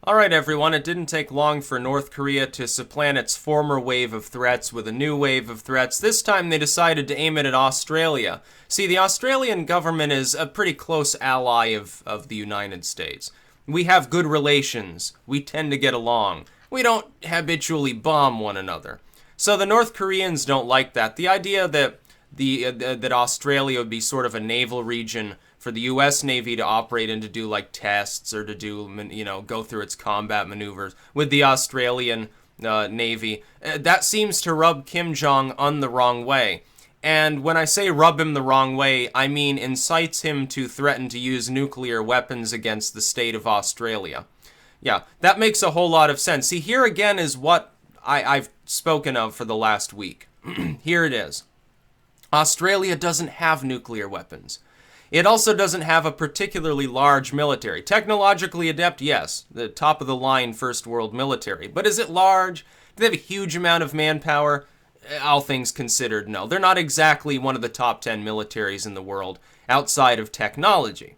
Alright everyone, it didn't take long for North Korea to supplant its former wave of threats with a new wave of threats. This time they decided to aim it at Australia. See, the Australian government is a pretty close ally of the United States. We have good relations. We tend to get along. We don't habitually bomb one another. So the North Koreans don't like that. The idea that that Australia would be sort of a naval region for the U.S. Navy to operate and to do like tests or to do, go through its combat maneuvers with the Australian Navy, that seems to rub Kim Jong-un the wrong way. And when I say rub him the wrong way, I mean incites him to threaten to use nuclear weapons against the state of Australia. Yeah, that makes a whole lot of sense. See, here again is what I've spoken of for the last week. Here it is. Australia doesn't have nuclear weapons. It also doesn't have a particularly large military. Technologically adept, yes. The top of the line first world military. But is it large? Do they have a huge amount of manpower? All things considered, no. They're not exactly one of the top 10 militaries in the world outside of technology.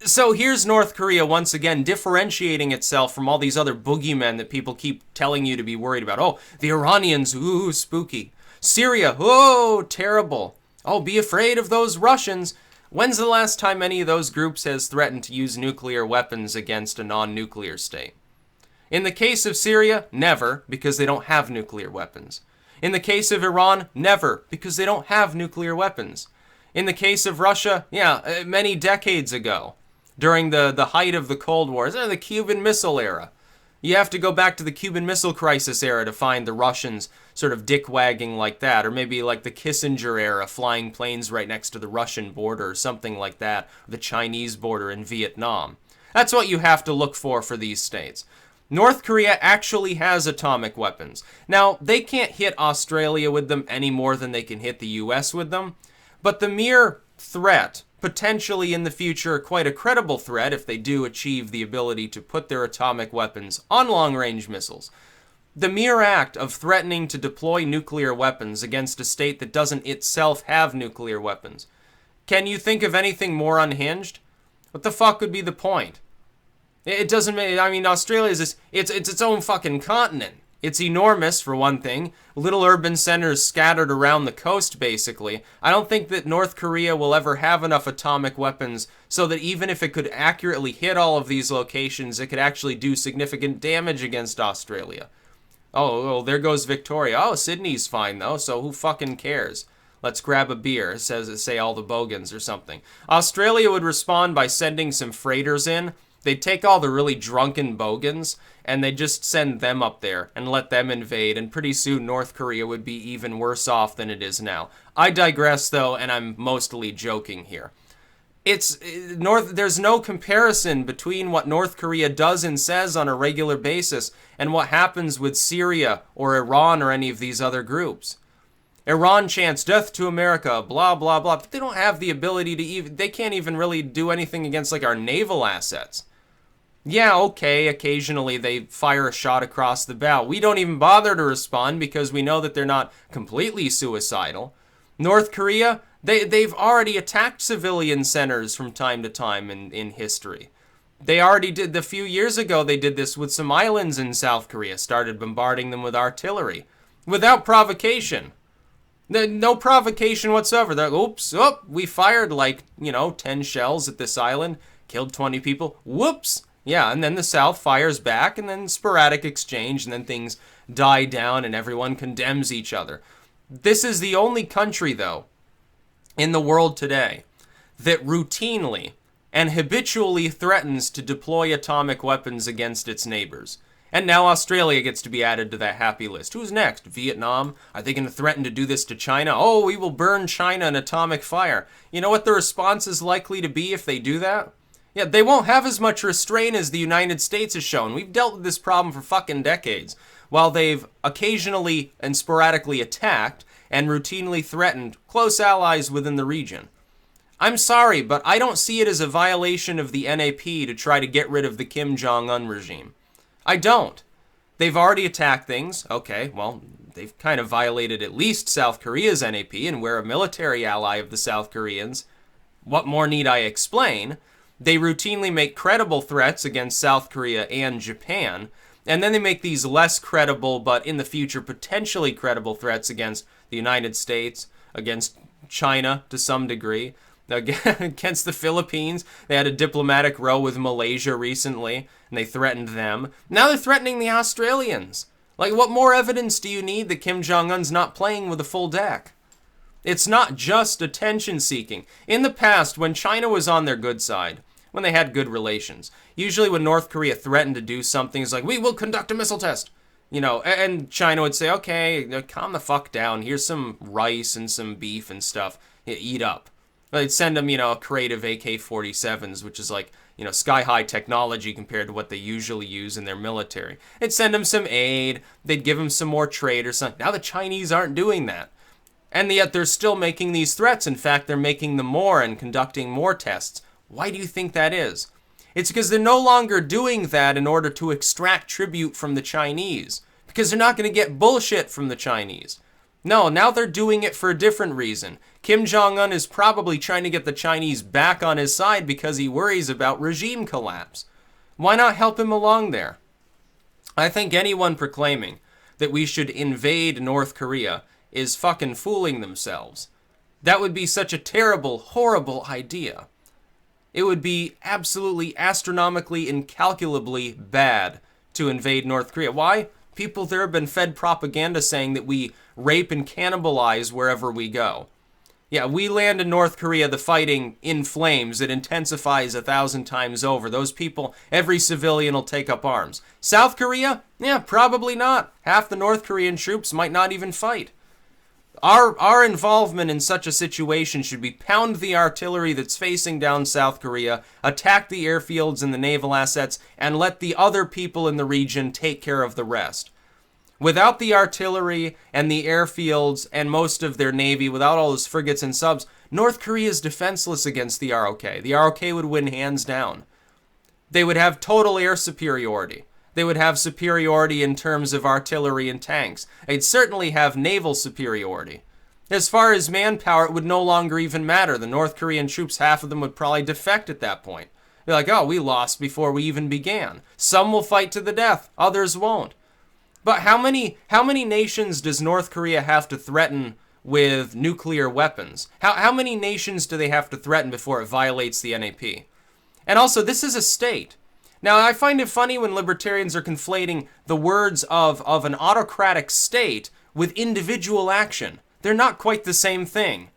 So here's North Korea once again differentiating itself from all these other boogeymen that people keep telling you to be worried about. Oh, the Iranians, ooh, spooky. Syria, oh, terrible. Oh, be afraid of those Russians. When's the last time any of those groups has threatened to use nuclear weapons against a non-nuclear state? In the case of Syria, never, because they don't have nuclear weapons. In the case of Iran, never, because they don't have nuclear weapons. In the case of Russia, yeah, many decades ago, during the height of the Cold War, the Cuban Missile era. You have to go back to the Cuban Missile Crisis era to find the Russians sort of dick-wagging like that, or maybe like the Kissinger era, flying planes right next to the Russian border, or something like that, or the Chinese border in Vietnam. That's what you have to look for these states. North Korea actually has atomic weapons. Now, they can't hit Australia with them any more than they can hit the US with them, but the mere threat, potentially in the future quite a credible threat if they do achieve the ability to put their atomic weapons on long-range missiles. The mere act of threatening to deploy nuclear weapons against a state that doesn't itself have nuclear weapons. Can you think of anything more unhinged? What the fuck would be the point? It doesn't make, Australia is it's its own fucking continent. It's enormous, for one thing. Little urban centers scattered around the coast, basically. I don't think that North Korea will ever have enough atomic weapons so that even if it could accurately hit all of these locations, it could actually do significant damage against Australia. Oh, there goes Victoria. Oh, Sydney's fine, though, so who fucking cares? Let's grab a beer, say all the bogans or something. Australia would respond by sending some freighters in. They'd take all the really drunken bogans, and they'd just send them up there and let them invade, and pretty soon North Korea would be even worse off than it is now. I digress, though, and I'm mostly joking here. There's no comparison between what North Korea does and says on a regular basis and what happens with Syria or Iran or any of these other groups. Iran chants death to America, blah, blah, blah, but they don't have the ability to they can't even really do anything against, like, our naval assets. Yeah, okay, occasionally they fire a shot across the bow. We don't even bother to respond because we know that they're not completely suicidal. North Korea, they've already attacked civilian centers from time to time in history. They already did, a few years ago, they did this with some islands in South Korea, started bombarding them with artillery, without provocation. No provocation whatsoever. They're like, we fired 10 shells at this island, killed 20 people, whoops. Yeah, and then the South fires back, and then sporadic exchange, and then things die down, and everyone condemns each other. This is the only country, though, in the world today that routinely and habitually threatens to deploy atomic weapons against its neighbors. And now Australia gets to be added to that happy list. Who's next? Vietnam? Are they going to threaten to do this to China? Oh, we will burn China in atomic fire. You know what the response is likely to be if they do that? Yeah, they won't have as much restraint as the United States has shown. We've dealt with this problem for fucking decades. While they've occasionally and sporadically attacked and routinely threatened close allies within the region. I'm sorry, but I don't see it as a violation of the NAP to try to get rid of the Kim Jong-un regime. I don't. They've already attacked things. Okay, well, they've kind of violated at least South Korea's NAP, and we're a military ally of the South Koreans. What more need I explain? They routinely make credible threats against South Korea and Japan, and then they make these less credible, but in the future potentially credible threats against the United States, against China to some degree, against the Philippines. They had a diplomatic row with Malaysia recently, and they threatened them. Now they're threatening the Australians. Like, what more evidence do you need that Kim Jong-un's not playing with a full deck? It's not just attention seeking. In the past, when China was on their good side, when they had good relations, usually when North Korea threatened to do something, it's like, we will conduct a missile test. You know, and China would say, okay, calm the fuck down. Here's some rice and some beef and stuff. Eat up. They'd send them, a crate of AK-47s, which is like, sky-high technology compared to what they usually use in their military. They'd send them some aid. They'd give them some more trade or something. Now the Chinese aren't doing that. And yet they're still making these threats. In fact, they're making them more and conducting more tests. Why do you think that is? It's because they're no longer doing that in order to extract tribute from the Chinese. Because they're not going to get bullshit from the Chinese. No, now they're doing it for a different reason. Kim Jong-un is probably trying to get the Chinese back on his side because he worries about regime collapse. Why not help him along there? I think anyone proclaiming that we should invade North Korea is fucking fooling themselves. That would be such a terrible, horrible idea. It would be absolutely astronomically, incalculably bad to invade North Korea. Why? People there have been fed propaganda saying that we rape and cannibalize wherever we go. Yeah, we land in North Korea, the fighting in flames. It intensifies 1,000 times over. Those people, every civilian will take up arms. South Korea? Yeah, probably not. Half the North Korean troops might not even fight. Our involvement in such a situation should be pound the artillery that's facing down South Korea, attack the airfields and the naval assets, and let the other people in the region take care of the rest. Without the artillery and the airfields and most of their navy, without all those frigates and subs, North Korea is defenseless against the ROK. The ROK would win hands down. They would have total air superiority. They would have superiority in terms of artillery and tanks. They'd certainly have naval superiority. As far as manpower, it would no longer even matter. The North Korean troops, half of them would probably defect at that point. They're like, oh, we lost before we even began. Some will fight to the death, others won't. But how many nations does North Korea have to threaten with nuclear weapons? How many nations do they have to threaten before it violates the NAP? And also, this is a state. Now, I find it funny when libertarians are conflating the words of an autocratic state with individual action. They're not quite the same thing.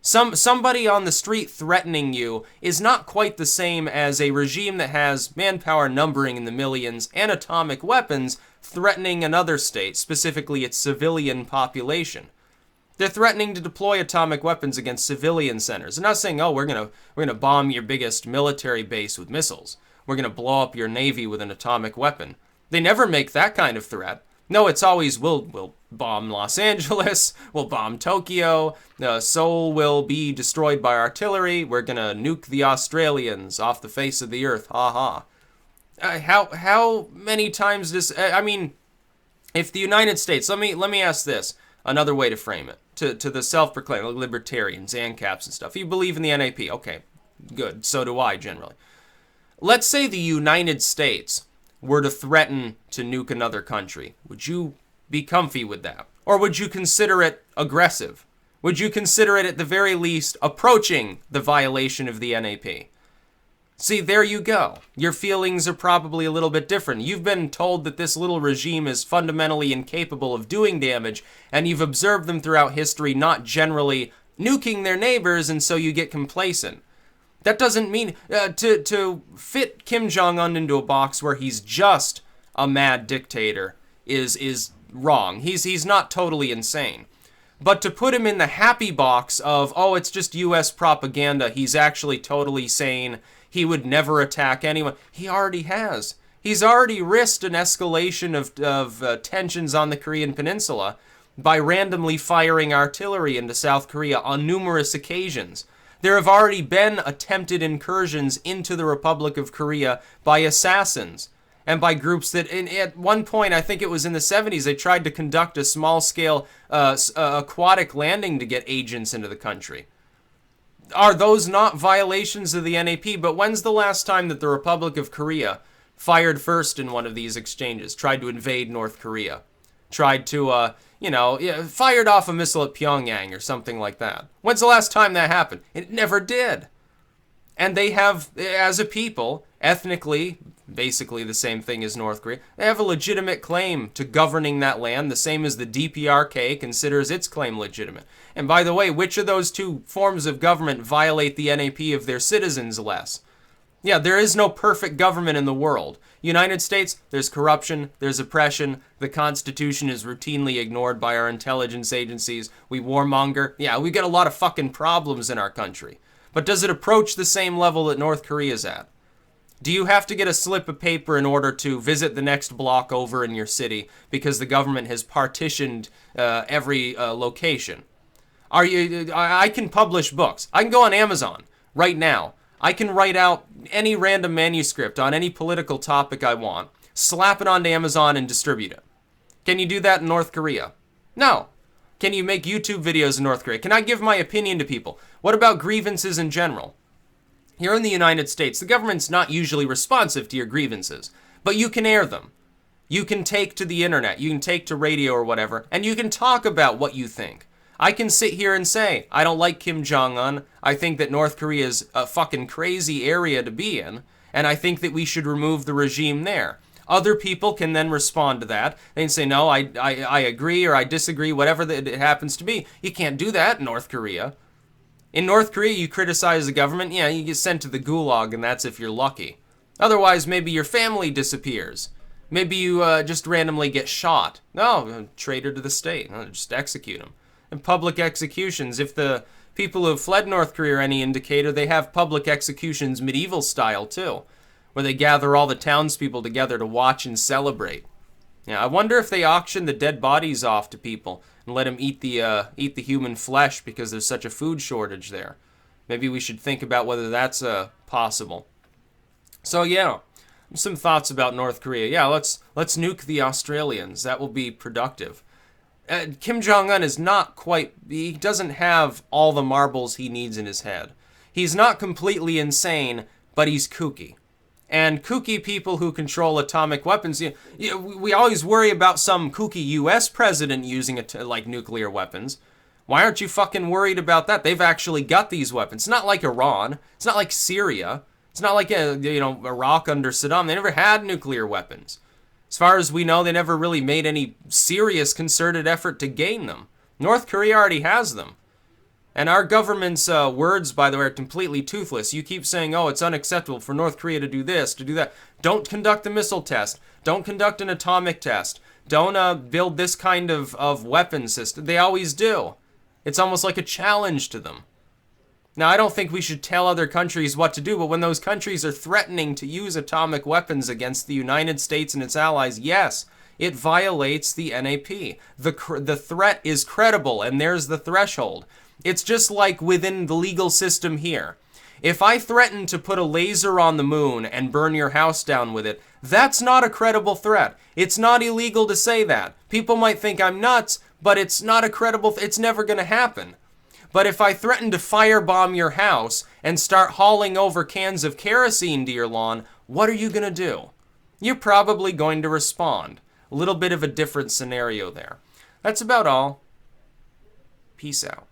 Somebody on the street threatening you is not quite the same as a regime that has manpower numbering in the millions and atomic weapons threatening another state, specifically its civilian population. They're threatening to deploy atomic weapons against civilian centers. They're not saying, oh, we're gonna bomb your biggest military base with missiles. We're going to blow up your navy with an atomic weapon. They never make that kind of threat. No, it's always, we'll bomb Los Angeles, we'll bomb Tokyo, Seoul will be destroyed by artillery, we're going to nuke the Australians off the face of the earth, ha ha. How many times does, if the United States, let me ask this, another way to frame it, to the self-proclaimed libertarians, ANCAPs and stuff. You believe in the NAP, okay, good, so do I generally. Let's say the United States were to threaten to nuke another country. Would you be comfy with that? Or would you consider it aggressive? Would you consider it at the very least approaching the violation of the NAP? See, there you go. Your feelings are probably a little bit different. You've been told that this little regime is fundamentally incapable of doing damage, and you've observed them throughout history not generally nuking their neighbors, and so you get complacent. That doesn't mean to fit Kim Jong-un into a box where he's just a mad dictator is wrong. He's not totally insane. But to put him in the happy box of, oh, it's just US propaganda, he's actually totally sane, he would never attack anyone, he already has. He's already risked an escalation of tensions on the Korean Peninsula by randomly firing artillery into South Korea on numerous occasions. There have already been attempted incursions into the Republic of Korea by assassins and by groups that, at one point, I think it was in the 70s, they tried to conduct a small-scale aquatic landing to get agents into the country. Are those not violations of the NAP? But when's the last time that the Republic of Korea fired first in one of these exchanges, tried to invade North Korea, tried to, fired off a missile at Pyongyang or something like that? When's the last time that happened? It never did. And they have, as a people, ethnically, basically the same thing as North Korea, they have a legitimate claim to governing that land, the same as the DPRK considers its claim legitimate. And by the way, which of those two forms of government violate the NAP of their citizens less? Yeah, there is no perfect government in the world. United States, there's corruption, there's oppression, the Constitution is routinely ignored by our intelligence agencies, we warmonger. Yeah, we got a lot of fucking problems in our country. But does it approach the same level that North Korea's at? Do you have to get a slip of paper in order to visit the next block over in your city because the government has partitioned every location? I can publish books. I can go on Amazon right now. I can write out any random manuscript on any political topic I want, slap it onto Amazon and distribute it. Can you do that in North Korea? No. Can you make YouTube videos in North Korea? Can I give my opinion to people? What about grievances in general? Here in the United States, the government's not usually responsive to your grievances, but you can air them. You can take to the internet, you can take to radio or whatever, and you can talk about what you think. I can sit here and say, I don't like Kim Jong-un, I think that North Korea is a fucking crazy area to be in, and I think that we should remove the regime there. Other people can then respond to that. They can say, no, I agree or I disagree, whatever it happens to be. You can't do that in North Korea. In North Korea, you criticize the government, yeah, you get sent to the gulag, and that's if you're lucky. Otherwise, maybe your family disappears. Maybe you just randomly get shot. No, traitor to the state. No, just execute them. And public executions, if the people who have fled North Korea are any indicator, they have public executions medieval style, too, where they gather all the townspeople together to watch and celebrate. Yeah, I wonder if they auction the dead bodies off to people and let them eat the human flesh because there's such a food shortage there. Maybe we should think about whether that's possible. So yeah, some thoughts about North Korea. Yeah, let's nuke the Australians. That will be productive. Kim Jong-un is not quite, he doesn't have all the marbles he needs in his head. He's not completely insane, but he's kooky. And kooky people who control atomic weapons, we always worry about some kooky U.S. president using like nuclear weapons. Why aren't you fucking worried about that? They've actually got these weapons. It's not like Iran. It's not like Syria. It's not like Iraq under Saddam. They never had nuclear weapons. As far as we know, they never really made any serious concerted effort to gain them. North Korea already has them. And our government's words, by the way, are completely toothless. You keep saying, oh, it's unacceptable for North Korea to do this, to do that. Don't conduct a missile test. Don't conduct an atomic test. Don't build this kind of weapon system. They always do. It's almost like a challenge to them. Now, I don't think we should tell other countries what to do, but when those countries are threatening to use atomic weapons against the United States and its allies, yes, it violates the NAP. The threat is credible, and there's the threshold. It's just like within the legal system here. If I threaten to put a laser on the moon and burn your house down with it, that's not a credible threat. It's not illegal to say that. People might think I'm nuts, but it's not a credible, it's never going to happen. But if I threaten to firebomb your house and start hauling over cans of kerosene to your lawn, what are you going to do? You're probably going to respond. A little bit of a different scenario there. That's about all. Peace out.